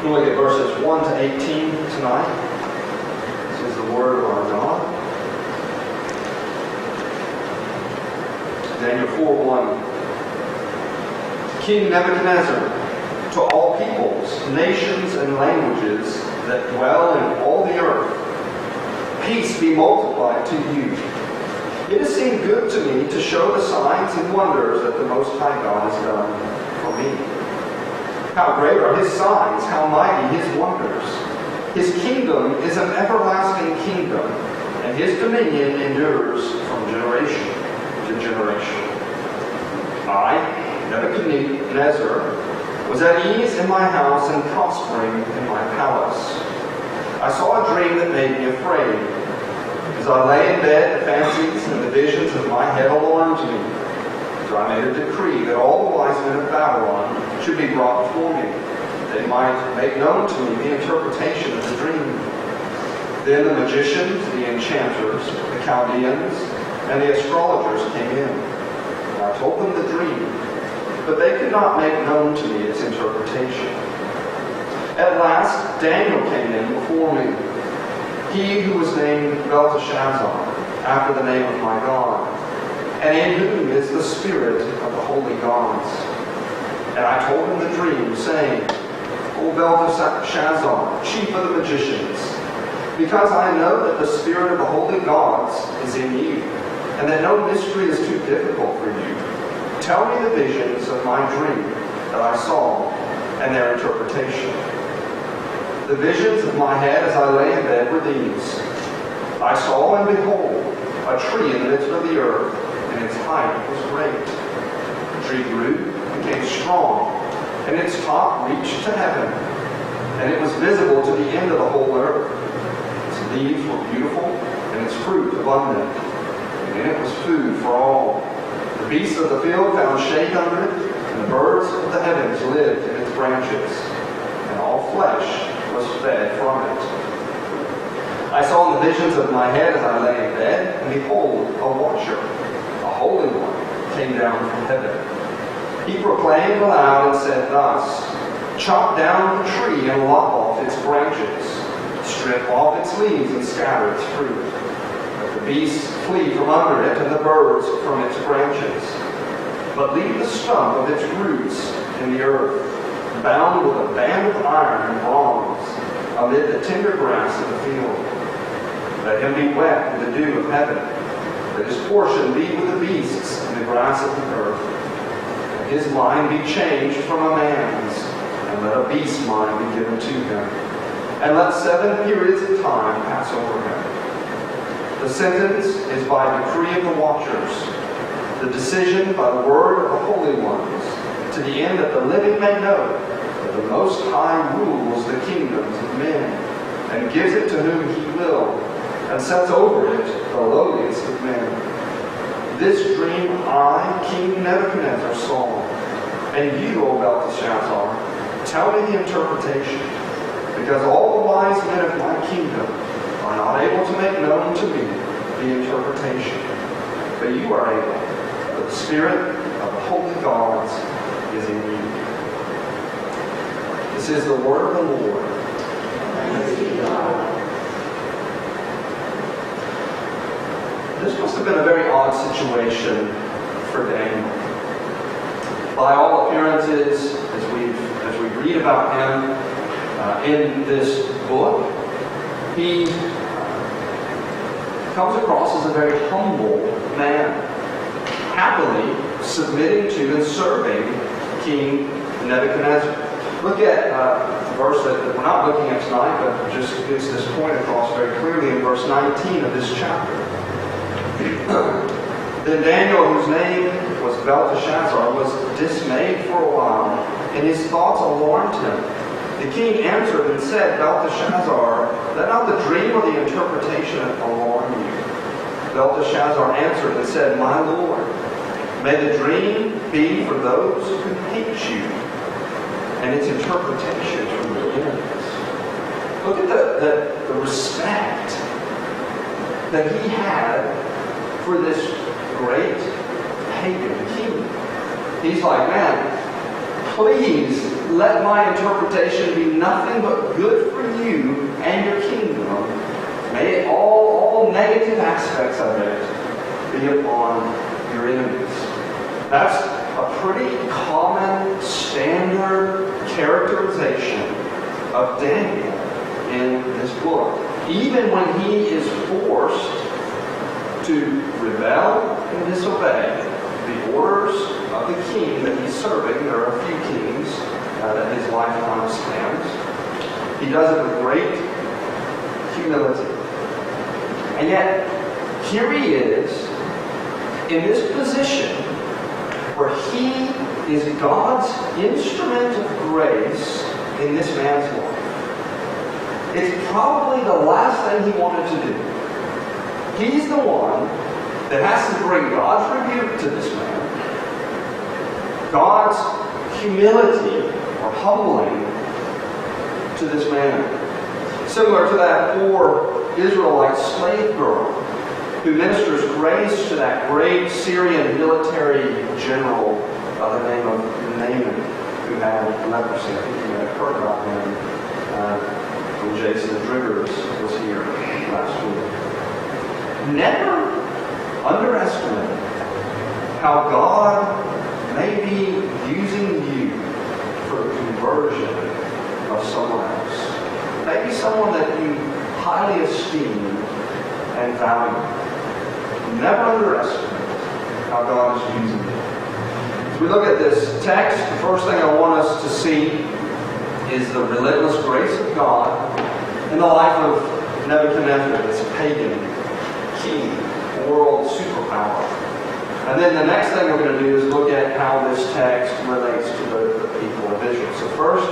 We'll look at verses 1 to 18 tonight. This is the word of our God. Daniel 4:1. King Nebuchadnezzar, to all peoples, nations, and languages that dwell in all the earth, peace be multiplied to you. It has seemed good to me to show the signs and wonders that the Most High God has done for me. How great are His signs, how mighty His wonders. His kingdom is an everlasting kingdom, and His dominion endures from generation to generation. I, Nebuchadnezzar, was at ease in my house and prospering in my palace. I saw a dream that made me afraid. As I lay in bed, the fancies and the visions of my head alarmed me. So I made a decree that all the wise men of Babylon should be brought before me. They might make known to me the interpretation of the dream. Then the magicians, the enchanters, the Chaldeans, and the astrologers came in. And I told them the dream, but they could not make known to me its interpretation. At last, Daniel came in before me, he who was named Belteshazzar, after the name of my God, and in whom is the spirit of the holy gods. And I told him the dream, saying, O Belteshazzar, chief of the magicians, because I know that the spirit of the holy gods is in you, and that no mystery is too difficult for you, tell me the visions of my dream that I saw and their interpretation. The visions of my head as I lay in bed were these. I saw, and behold, a tree in the midst of the earth, and its height was great. The tree grew, became strong, and its top reached to heaven, and it was visible to the end of the whole earth. Its leaves were beautiful, and its fruit abundant, and in it was food for all. The beasts of the field found shade under it, and the birds of the heavens lived in its branches, and all flesh was fed from it. I saw in the visions of my head as I lay in bed, and behold, a watcher, a holy one, came down from heaven. He proclaimed aloud and said thus, chop down the tree and lop off its branches, strip off its leaves and scatter its fruit. Let the beasts flee from under it and the birds from its branches. But leave the stump of its roots in the earth, bound with a band of iron and bronze, amid the tender grass of the field. Let him be wet with the dew of heaven. Let his portion be with the beasts and the grass of the earth. Let his mind be changed from a man's, and let a beast's mind be given to him. And let 7 periods of time pass over him. The sentence is by decree of the watchers, the decision by the word of the holy ones, to the end that the living may know that the Most High rules the kingdoms of men, and gives it to whom He will, and sets over it the lowliest of men. This dream I, King Nebuchadnezzar, saw, and you, O Belteshazzar, tell me the interpretation, because all the wise men of my kingdom are not able to make known to me the interpretation, but you are able, for the spirit of the holy gods is in you. This is the word of the Lord. Thanks be to God. This must have been a very odd situation for Daniel. By all appearances, as we read about him in this book, he comes across as a very humble man, happily submitting to and serving King Nebuchadnezzar. Look at a verse that we're not looking at tonight, but just gets this point across very clearly in verse 19 of this chapter. Then Daniel, whose name was Belteshazzar, was dismayed for a while, and his thoughts alarmed him. The king answered and said, Belteshazzar, let not the dream or the interpretation alarm you. Belteshazzar answered and said, My Lord, may the dream be for those who hate you, and its interpretation from the enemies. Look at the respect that he had for this great pagan king. He's like, man, please let my interpretation be nothing but good for you and your kingdom. May all negative aspects of it be upon your enemies. That's a pretty common, standard characterization of Daniel in this book. Even when he is forced to rebel and disobey the orders of the king that he's serving. There are a few kings that his lifetime spans. He does it with great humility. And yet, here he is in this position where he is God's instrument of grace in this man's life. It's probably the last thing he wanted to do. He's the one that has to bring God's rebuke to this man, God's humility or humbling to this man. Similar to that poor Israelite slave girl who ministers grace to that great Syrian military general by the name of Naaman, who had leprosy. I think you may have heard about him when Jason Driggers was here last week. Never underestimate how God may be using you for the conversion of someone else. Maybe someone that you highly esteem and value. Never underestimate how God is using you. As we look at this text, the first thing I want us to see is the relentless grace of God in the life of Nebuchadnezzar, this pagan king, world superpower. And then the next thing we're going to do is look at how this text relates to the people of Israel. So first,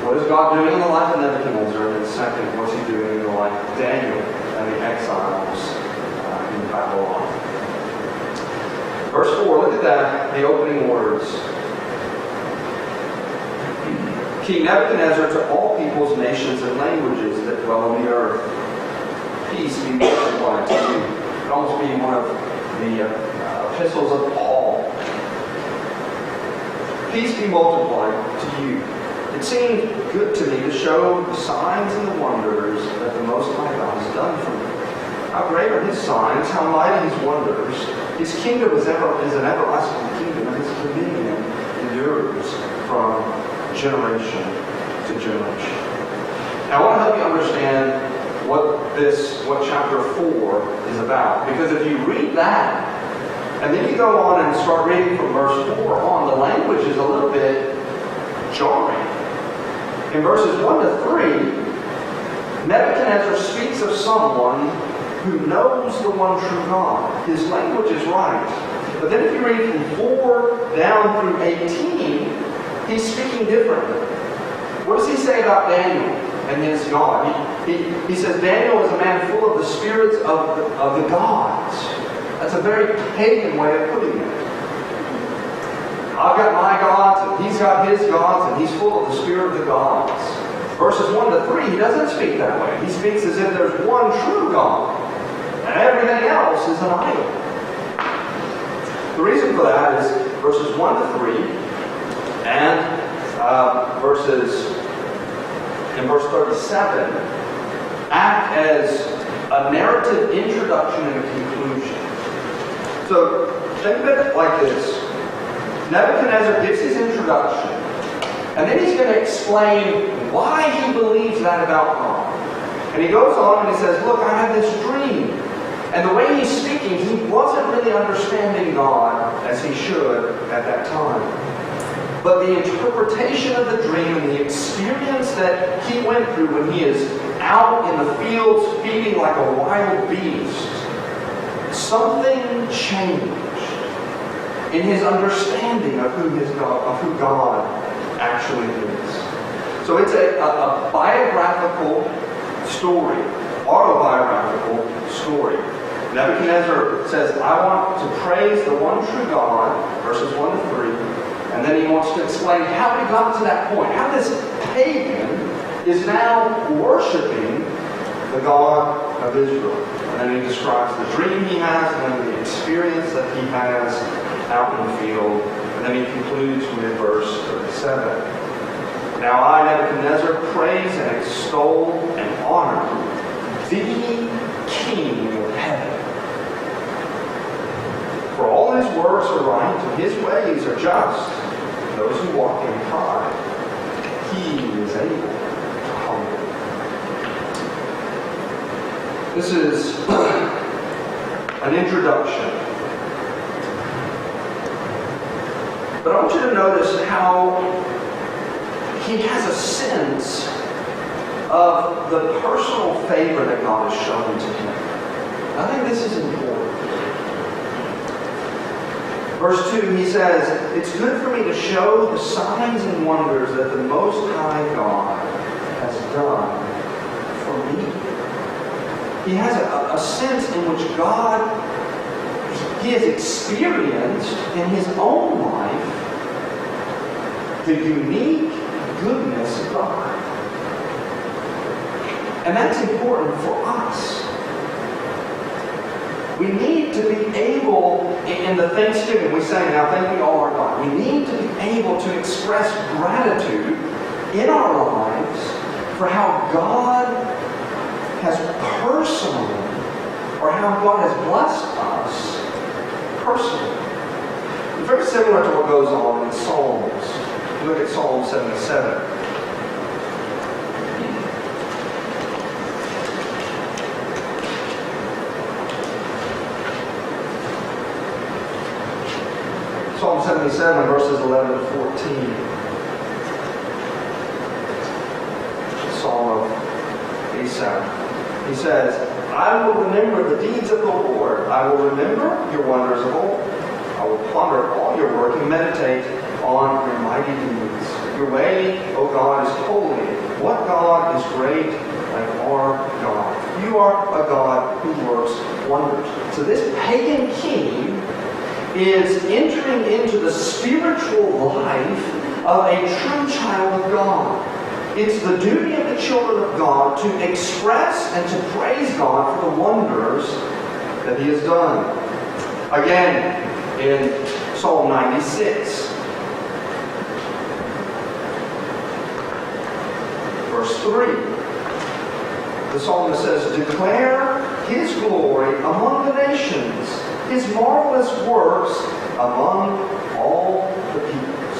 what is God doing in the life of Nebuchadnezzar? And then second, what's he doing in the life of Daniel and the exiles in Babylon? Verse 4, look at that, the opening words. King Nebuchadnezzar, to all peoples, nations, and languages that dwell on the earth, peace be multiplied to you. It would almost be one of the epistles of Paul. Peace be multiplied to you. It seemed good to me to show the signs and the wonders that the Most High God has done for me. How great are his signs, how mighty his wonders. His kingdom is an everlasting kingdom, and his dominion endures from generation to generation. Now, I want to help you understand what chapter 4 is about. Because if you read that, and then you go on and start reading from verse 4 on, the language is a little bit jarring. In verses 1 to 3, Nebuchadnezzar speaks of someone who knows the one true God. His language is right. But then if you read from 4 down through 18, he's speaking differently. What does he say about Daniel and his God? He says Daniel is a man full of the spirits of the gods. That's a very pagan way of putting it. I've got my gods, and he's got his gods, and he's full of the spirit of the gods. Verses 1 to 3, he doesn't speak that way. He speaks as if there's one true God, and everything else is an idol. The reason for that is verses 1 to 3, and in verse 37, act as a narrative introduction and a conclusion. So, think of it like this. Nebuchadnezzar gives his introduction, and then he's going to explain why he believes that about God. And he goes on and he says, look, I had this dream. And the way he's speaking, he wasn't really understanding God as he should at that time. But the interpretation of the dream and the experience that he went through when he is out in the fields feeding like a wild beast, something changed in his understanding of who God actually is. So it's a biographical story, autobiographical story. Nebuchadnezzar says, I want to praise the one true God, verses 1 to 3, and then he wants to explain how he got to that point, how this pagan is now worshiping the God of Israel. And then he describes the dream he has, and then the experience that he has out in the field. And then he concludes with verse 37. Now I, Nebuchadnezzar, praise and extol and honor the King of heaven. For all his works are right, and his ways are just. Those who walk in pride, he is able to humble. This is an introduction. But I want you to notice how he has a sense of the personal favor that God has shown to him. I think this is important. Verse 2, he says, "It's good for me to show the signs and wonders that the Most High God has done for me." He has a sense in which God, he has experienced in his own life the unique goodness of God. And that's important for us. We need to be able, in the Thanksgiving, we say now, thank you all our God. We need to be able to express gratitude in our lives for how God has personally, or how God has blessed us personally. It's very similar to what goes on in Psalms. Look at Psalm 77. Psalm 77, verses 11 to 14. Psalm of Asaph. He says, "I will remember the deeds of the Lord. I will remember your wonders of old. I will ponder all your work and meditate on your mighty deeds. Your way, O God, is holy. What God is great like our God? You are a God who works wonders." So this pagan king is entering into the spiritual life of a true child of God. It's the duty of the children of God to express and to praise God for the wonders that he has done. Again, in Psalm 96, verse 3, the psalmist says, "Declare his glory among the nations, his marvelous works among all the peoples."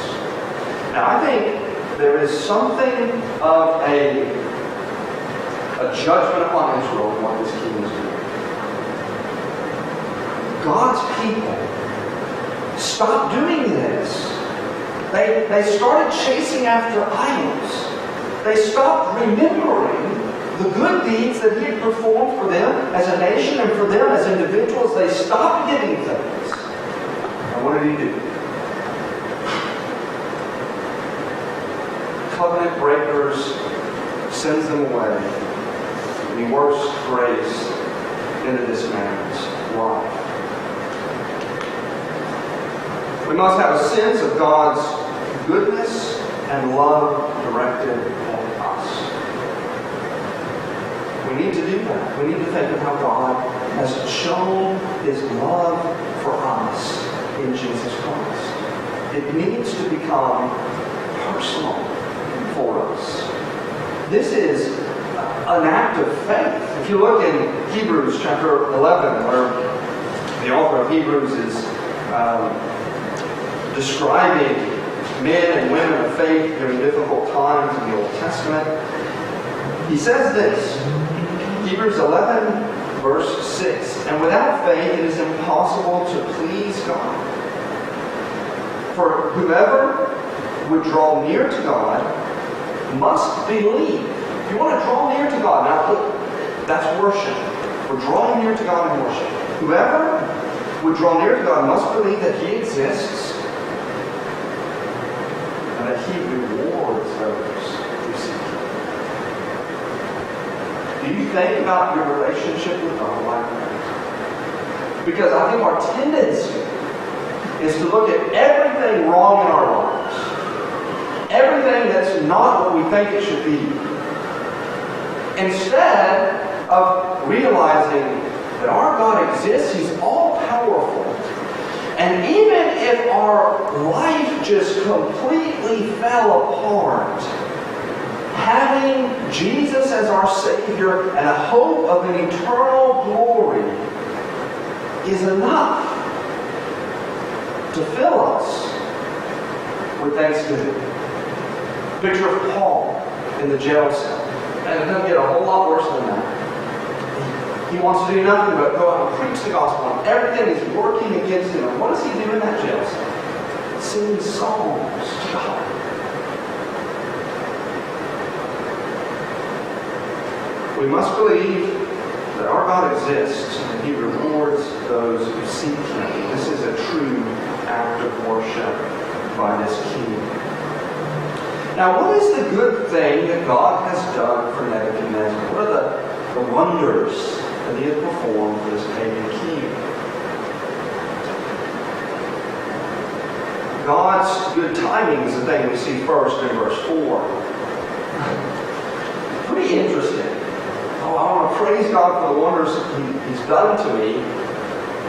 Now I think there is something of a judgment upon Israel in what this king is doing. God's people stopped doing this. They started chasing after idols. They stopped remembering the good deeds that he had performed for them as a nation and for them as individuals. They stopped giving things. And what did he do? Covenant breakers, sends them away. And he works grace into this man's life. We must have a sense of God's goodness and love directed at us. We need to do that. We need to think of how God has shown his love for us in Jesus Christ. It needs to become personal for us. This is an act of faith. If you look in Hebrews chapter 11, where the author of Hebrews is describing men and women of faith during difficult times in the Old Testament, he says this, Hebrews 11, verse 6, "And without faith it is impossible to please God. For whoever would draw near to God must believe." If you want to draw near to God, now look, that's worship. We're drawing near to God in worship. Whoever would draw near to God must believe that he exists and that he rewards those who seek him. Do you think about your relationship with God like that? Because I think our tendency is to look at everything wrong in our lives, everything that's not what we think it should be, instead of realizing that our God exists. He's all-powerful. And even if our life just completely fell apart, having Jesus as our Savior and a hope of an eternal glory is enough to fill us with thanksgiving. Picture of Paul in the jail cell. And it doesn't get a whole lot worse than that. He wants to do nothing but go out and preach the gospel, and everything is working against him. And what does he do in that jail cell? Sing songs to God. We must believe that our God exists and He rewards those who seek Him. This is a true act of worship by this King. Now, what is the good thing that God has done for Nebuchadnezzar? What are the wonders that He has performed for this pagan king? God's good timing is the thing we see first in verse 4. Pretty interesting. Oh, I want to praise God for the wonders He's done to me.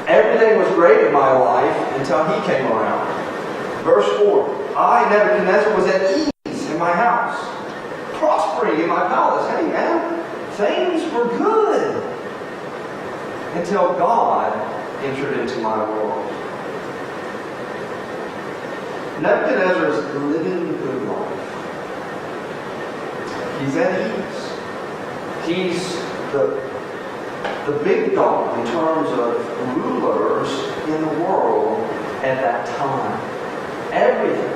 Everything was great in my life until He came around. Verse 4. I, Nebuchadnezzar, was at ease in my house, prospering in my palace. Hey man, things were good until God entered into my world. Nebuchadnezzar is living a good life. He's at ease. He's the big dog in terms of rulers in the world at that time. Everything.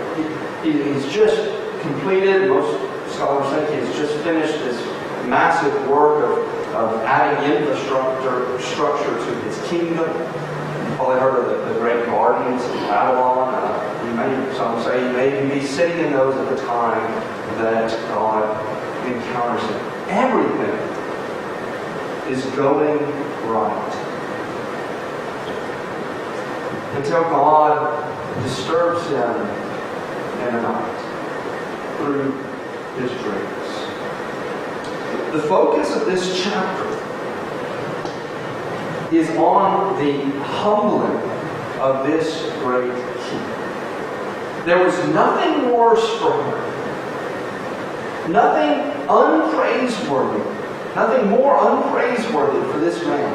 He's just completed, most scholars think he's just finished this massive work of adding infrastructure to his kingdom. You've probably heard of the great gardens of Babylon. Some say he may be sitting in those at the time that God encounters him. Everything is going right. Until God disturbs him in the night through his dreams. The focus of this chapter is on the humbling of this great king. There was nothing worse for him, nothing unpraiseworthy, nothing more unpraiseworthy for this man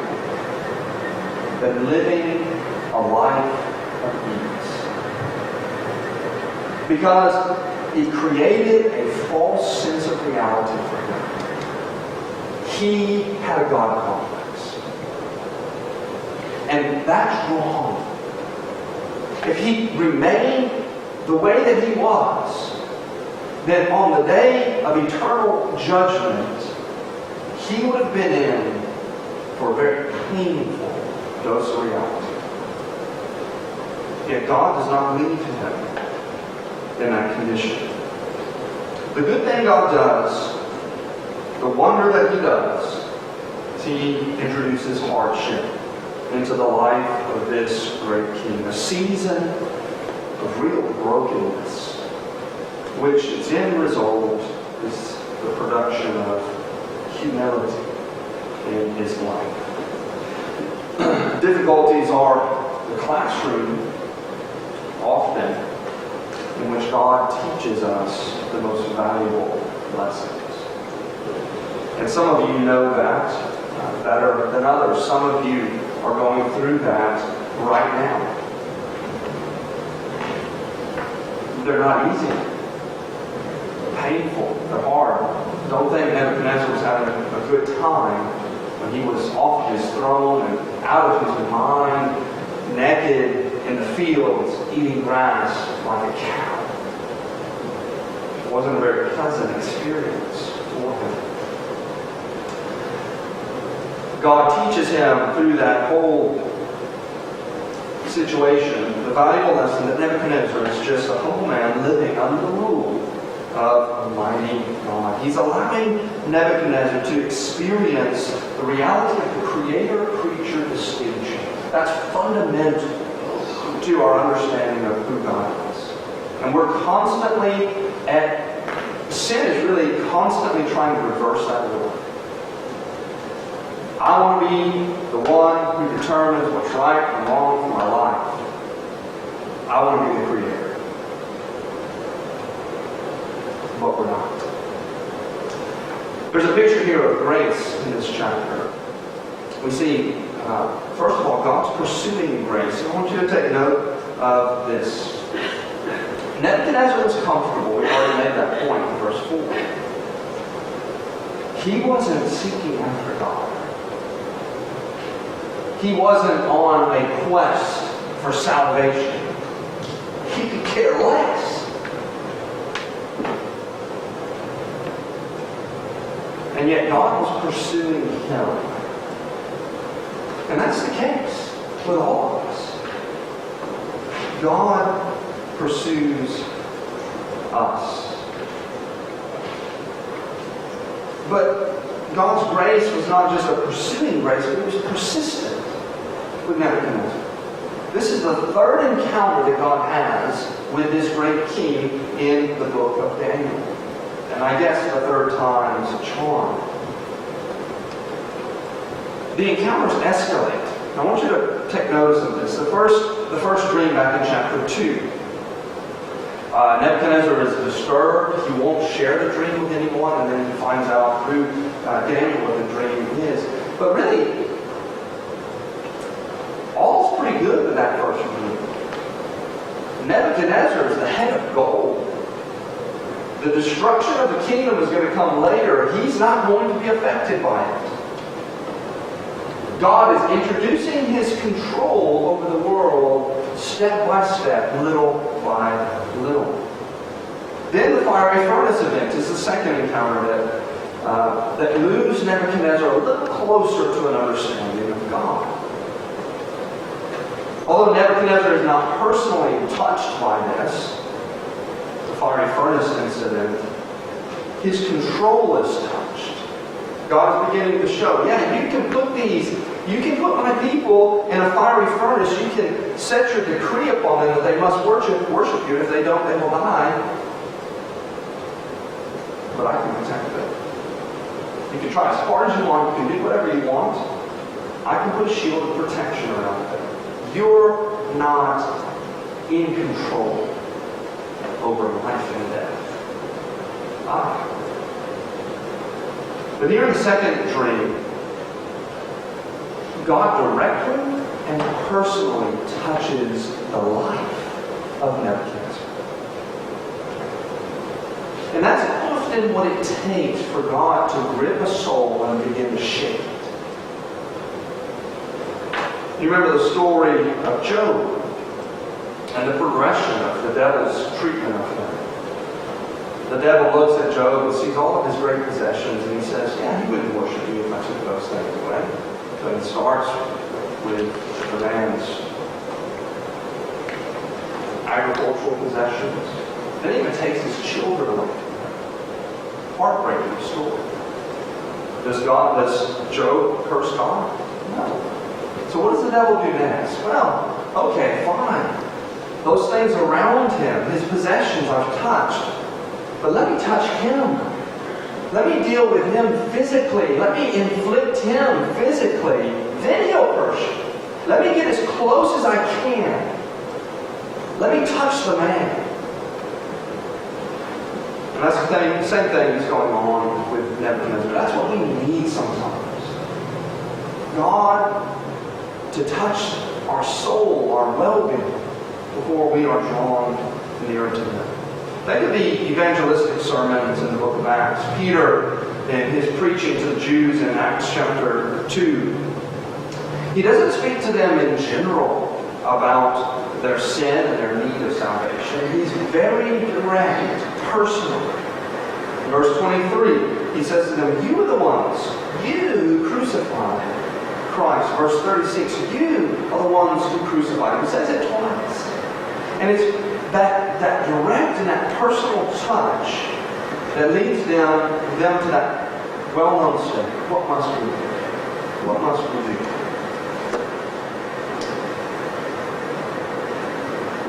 than living a life of ease. Because he created a false sense of reality for him. He had a God complex. And that's wrong. If he remained the way that he was, then on the day of eternal judgment, he would have been in for a very painful dose of reality. Yet God does not leave him in that condition. The good thing God does, the wonder that He does, is He introduces hardship into the life of this great king. A season of real brokenness, which its end result is the production of humility in his life. Difficulties are the classroom, often, in which God teaches us the most valuable lessons. And some of you know that better than others. Some of you are going through that right now. They're not easy. They're painful. They're hard. Don't think Nebuchadnezzar was having a good time when he was off his throne and out of his mind, naked in the fields, eating grass like a cow. It wasn't a very pleasant experience for him. God teaches him through that whole situation the valuable lesson that Nebuchadnezzar is just a humble man living under the rule of a mighty God. He's allowing Nebuchadnezzar to experience the reality of the creator-creature distinction. That's fundamental to our understanding of who God is. And we're constantly sin is really constantly trying to reverse that order. I want to be the one who determines what's right and wrong for my life. I want to be the creator. But we're not. There's a picture here of grace in this chapter. We see, first of all, God's pursuing grace. I want you to take note of this. Nebuchadnezzar was comfortable. We've already made that point in verse 4. He wasn't seeking after God. He wasn't on a quest for salvation. He could care less. And yet God was pursuing him. And that's the case with all of us. God pursues us. But God's grace was not just a pursuing grace, but it was persistent with Nebuchadnezzar. This is the third encounter that God has with this great king in the book of Daniel. And I guess the third time's a charm. The encounters escalate. I want you to take notice of this. The first dream back in chapter 2. Nebuchadnezzar is disturbed. He won't share the dream with anyone, and then he finds out through Daniel what the dream is. But really, all's pretty good with that first dream. Nebuchadnezzar is the head of gold. The destruction of the kingdom is going to come later. He's not going to be affected by it. God is introducing His control over the world step by step, little by little. Then the fiery furnace event is the second encounter that moves Nebuchadnezzar a little closer to an understanding of God. Although Nebuchadnezzar is not personally touched by this, the fiery furnace incident, his control is touched. God is beginning to show, yeah, you can put my people in a fiery furnace. You can set your decree upon them that they must worship you. If they don't, they will die. But I can protect them. You can try as hard as you want. You can do whatever you want. I can put a shield of protection around them. You're not in control over life and death. But here in the second dream, God directly and personally touches the life of Nebuchadnezzar. And that's often what it takes for God to grip a soul and begin to shake it. You remember the story of Job and the progression of the devil's treatment of him. The devil looks at Job and sees all of his great possessions, and he says, yeah, he wouldn't worship you if I took those things away. So it starts with the man's agricultural possessions. Then he even takes his children away from him. Heartbreaking story. Does Job curse God? No. So what does the devil do next? Well, okay, fine. Those things around him, his possessions, I've touched. But let me touch him. Let me deal with him physically. Let me inflict him physically. Then he'll curse you. Let me get as close as I can. Let me touch the man. And that's the same thing that's going on with Nebuchadnezzar. That's what we need sometimes. God to touch our soul, our well-being, before we are drawn near to Him. Think of the evangelistic sermons in the book of Acts. Peter, in his preaching to the Jews in Acts chapter 2, he doesn't speak to them in general about their sin and their need of salvation. He's very direct, personal. In verse 23, he says to them, you are the ones, you who crucified Christ. Verse 36, you are the ones who crucified Him. He says it twice. And it's that direct and that personal touch that leads them to that well-known statement. What must we do? What must we do?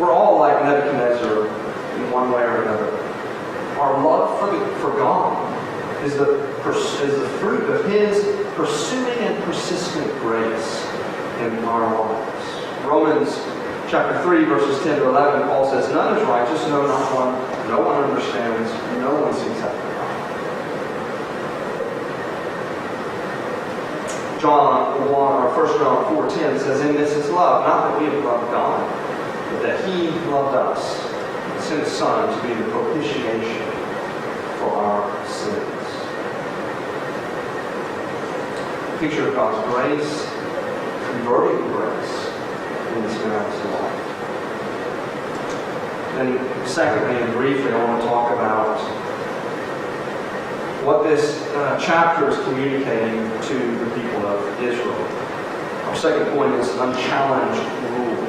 We're all like Nebuchadnezzar in one way or another. Our love for God is the fruit of His pursuing and persistent grace in our lives. Romans chapter 3, verses 10 to 11, Paul says, none is righteous, no, not one. No one understands. No one seeks after John 1 or 1 John 4:10 says, "In this is love, not that we have loved God, but that He loved us and sent His Son to be the propitiation for our sins." A picture of God's grace, converting grace in this man's life. And secondly and briefly, I want to talk about what this chapter is communicating to the people of Israel. Our second point is unchallenged rule.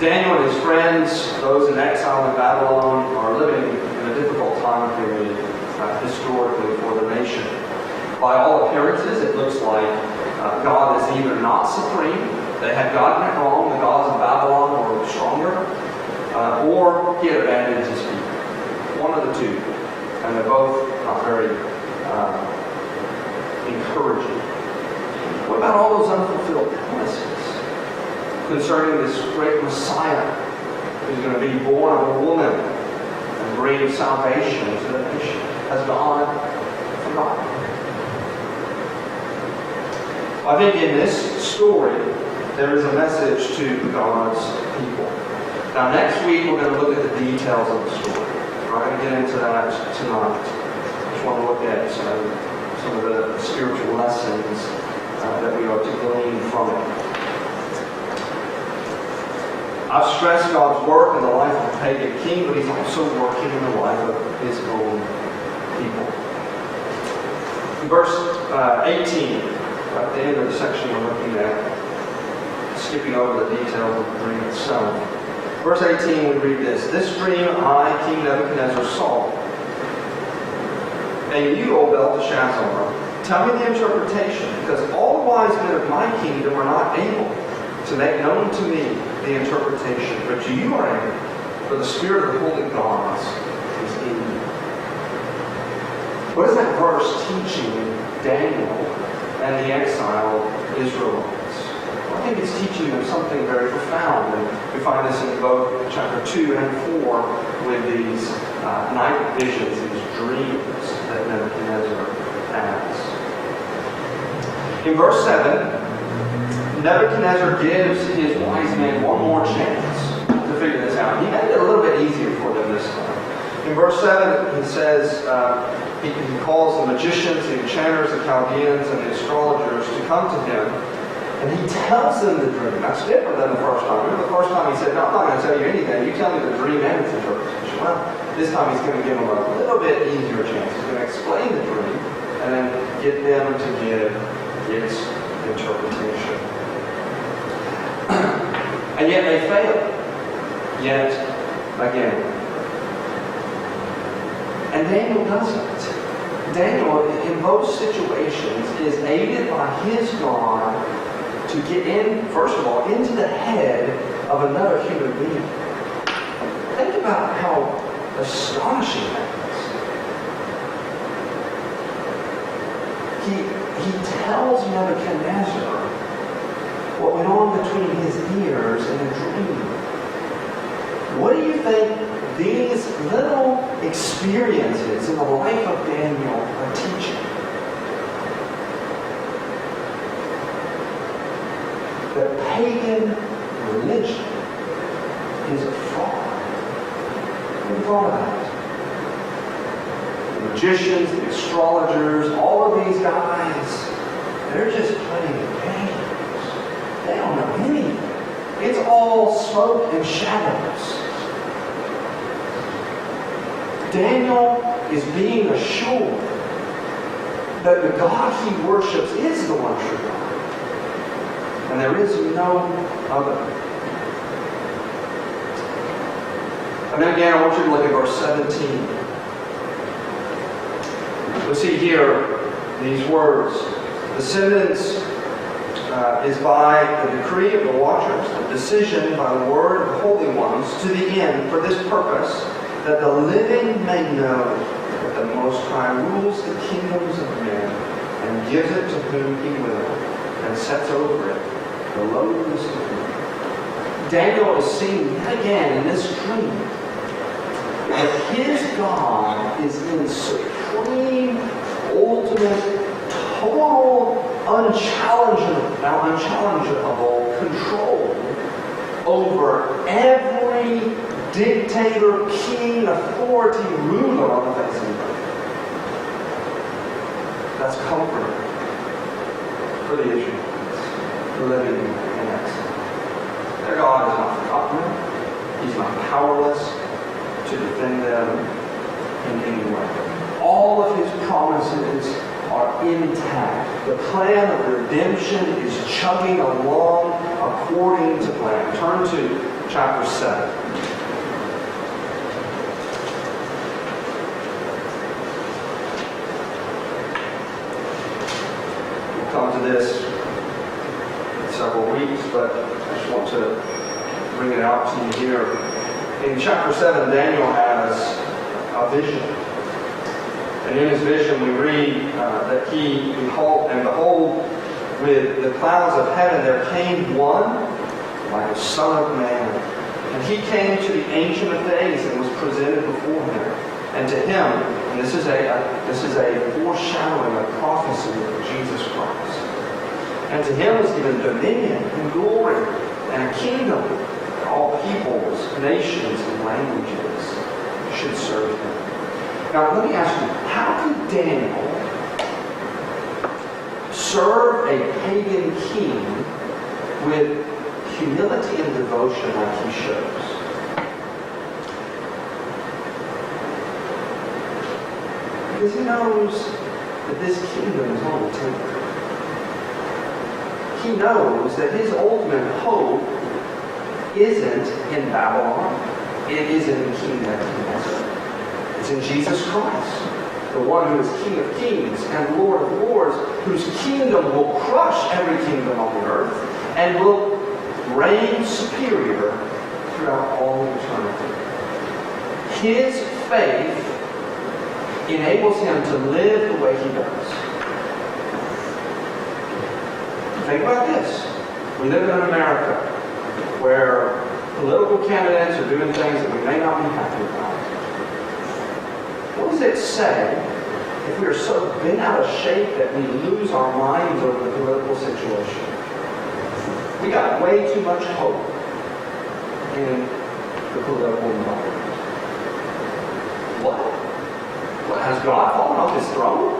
Daniel and his friends, those in exile in Babylon, are living in a difficult time period historically for the nation. By all appearances, it looks like God is either not supreme, they had gotten it wrong, the gods of Babylon were stronger, or He had abandoned His people. One of the two. And they're both not very encouraging. What about all those unfulfilled promises concerning this great Messiah who's going to be born of a woman and bring salvation to the nation? Has God forgotten? I think in this story there is a message to God's people. Now next week we're going to look at the details of the story. We're going to get into that tonight. I just want to look at some of the spiritual lessons that we are to glean from it. I've stressed God's work in the life of a pagan king, but He's also working in the life of His own people. In verse 18, at the end of the section we're looking at, skipping over the details of the dream itself. Verse 18, we read this. "This dream I, King Nebuchadnezzar, saw. And you, O Belteshazzar, tell me the interpretation, because all the wise men of my kingdom are not able to make known to me the interpretation. But you are able, for the Spirit of the holy gods is in you." What is that verse teaching Daniel and the exiled Israelites? I think it's teaching them something very profound. And we find this in both chapter 2 and 4 with these night visions, these dreams that Nebuchadnezzar has. In verse 7, Nebuchadnezzar gives his wise men one more chance to figure this out. He made it a little bit easier for them this time. In verse 7, he says, he calls the magicians, the enchanters, the Chaldeans, and the astrologers to come to him. And he tells them the dream. That's different than the first time. Remember the first time he said, "No, I'm not going to tell you anything. You tell me the dream and its interpretation." Well, this time he's going to give them a little bit easier chance. He's going to explain the dream and then get them to give its interpretation. And yet they fail. Yet again. And Daniel doesn't. Daniel, in both situations, is aided by his God to get in, first of all, into the head of another human being. Think about how astonishing that is. He tells Nebuchadnezzar what went on between his ears in a dream. What do you think these little experiences in the life of Daniel are teaching? That pagan religion is a fraud. What have you thought about it? The magicians, the astrologers, all of these guys, they're just playing games. They don't know anything. It's all smoke and shadows. Daniel is being assured that the God he worships is the one true God. And there is no other. And then again, I want you to look at verse 17. We see here these words. The sentence is by the decree of the watchers, the decision by the word of the holy ones, to the end, for this purpose, that the living may know that the Most High rules the kingdoms of men and gives it to whom he will, and sets over it the lowliest of men. Daniel is seeing yet again in this dream that his God is in supreme, ultimate, total unchallengeable control over every dictator, king, authority, ruler on the face of the earth. That's comfort for the Israelites living in exile. Their God is not forgotten them. He's not powerless to defend them in any way. All of His promises are intact. The plan of redemption is chugging along according to plan. Turn to chapter 7. We'll come to this in several weeks, but I just want to bring it out to you here. In chapter 7, Daniel has a vision. And in his vision we read that he behold, with the clouds of heaven there came one like a son of man. And he came to the Ancient of Days and was presented before him. And to him, and this is a foreshadowing, a prophecy of Jesus Christ. And to him was given dominion and glory and a kingdom that all peoples, nations, and languages should serve him. Now let me ask you, how could Daniel serve a pagan king with humility and devotion like he shows? Because he knows that this kingdom is only temporary. He knows that his ultimate hope isn't in Babylon. It isn't in King Nebuchadnezzar. It's in Jesus Christ, the one who is King of Kings and Lord of Lords, whose kingdom will crush every kingdom on the earth and will reign superior throughout all eternity. His faith enables him to live the way he does. Think about this. We live in America where political candidates are doing things that we may not be happy about. What does it say if we are so bent out of shape that we lose our minds over the political situation? We got way too much hope in the political environment. What? Has God fallen off His throne?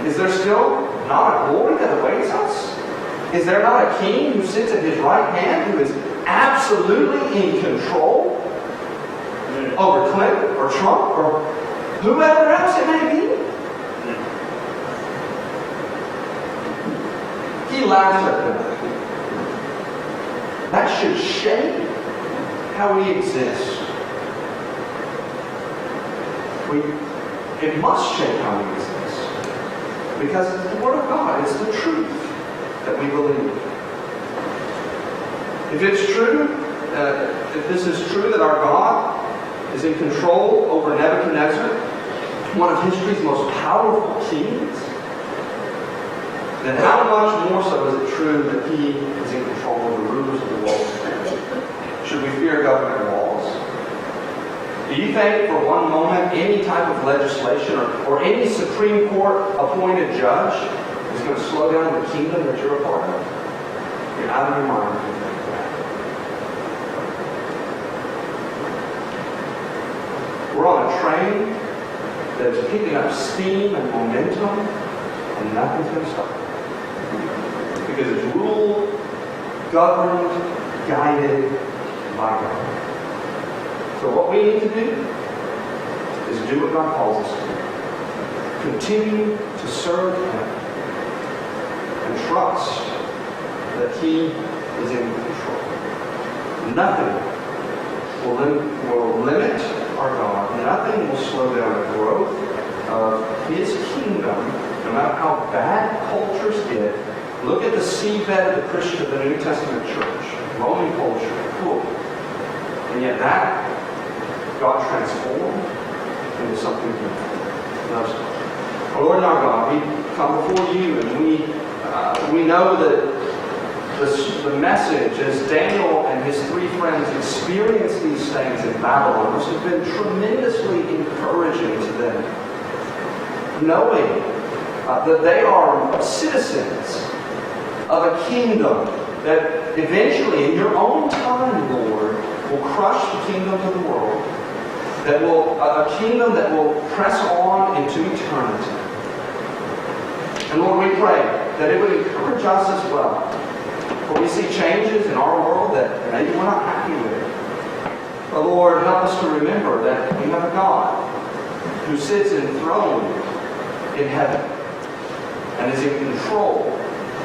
Is there still not a glory that awaits us? Is there not a king who sits at His right hand who is absolutely in control over Clinton or Trump or whoever else it may be? He laughs at them. That should shape how we exist. It must shape how we exist. Because it's the Word of God. It's the truth that we believe. If it's true, if this is true that our God is in control over Nebuchadnezzar, one of history's most powerful kings, then how much more so is it true that He is in control of the rulers of the world? Should we fear government laws? Do you think for one moment any type of legislation or any Supreme Court appointed judge is going to slow down the kingdom that you're a part of? You're out of your mind if you think that. We're on a train that is picking up steam and momentum, and nothing's going to stop it. Because it's ruled, governed, guided by God. So what we need to do is do what God calls us to do. Continue to serve Him and trust that He is in control. Nothing will limit our God. Nothing will slow down the growth of His kingdom, no matter how bad cultures get. Look at the seabed of the New Testament church, Roman culture, cool. And yet that God transformed into something good. Our Lord and our God, we come before You, and we know that the message, as Daniel and his three friends experienced these things in Babylon, must have been tremendously encouraging to them, knowing that they are citizens of a kingdom that eventually, in your own time, Lord, will crush the kingdoms of the world, that will a kingdom that will press on into eternity. And Lord, we pray that it would encourage us as well. For we see changes in our world that maybe we're not happy with. But Lord, help us to remember that we have a God who sits enthroned in heaven and is in control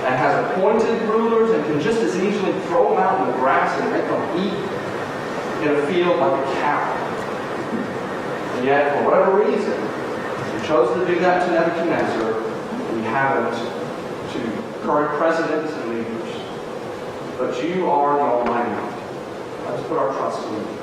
and has appointed rulers and can just as easily throw them out in the grass and make them eat in a field like a cow. And yet, for whatever reason, you chose to do that to Nebuchadnezzar. We haven't to current presidents and leaders. But you are the Almighty. Let us put our trust in you.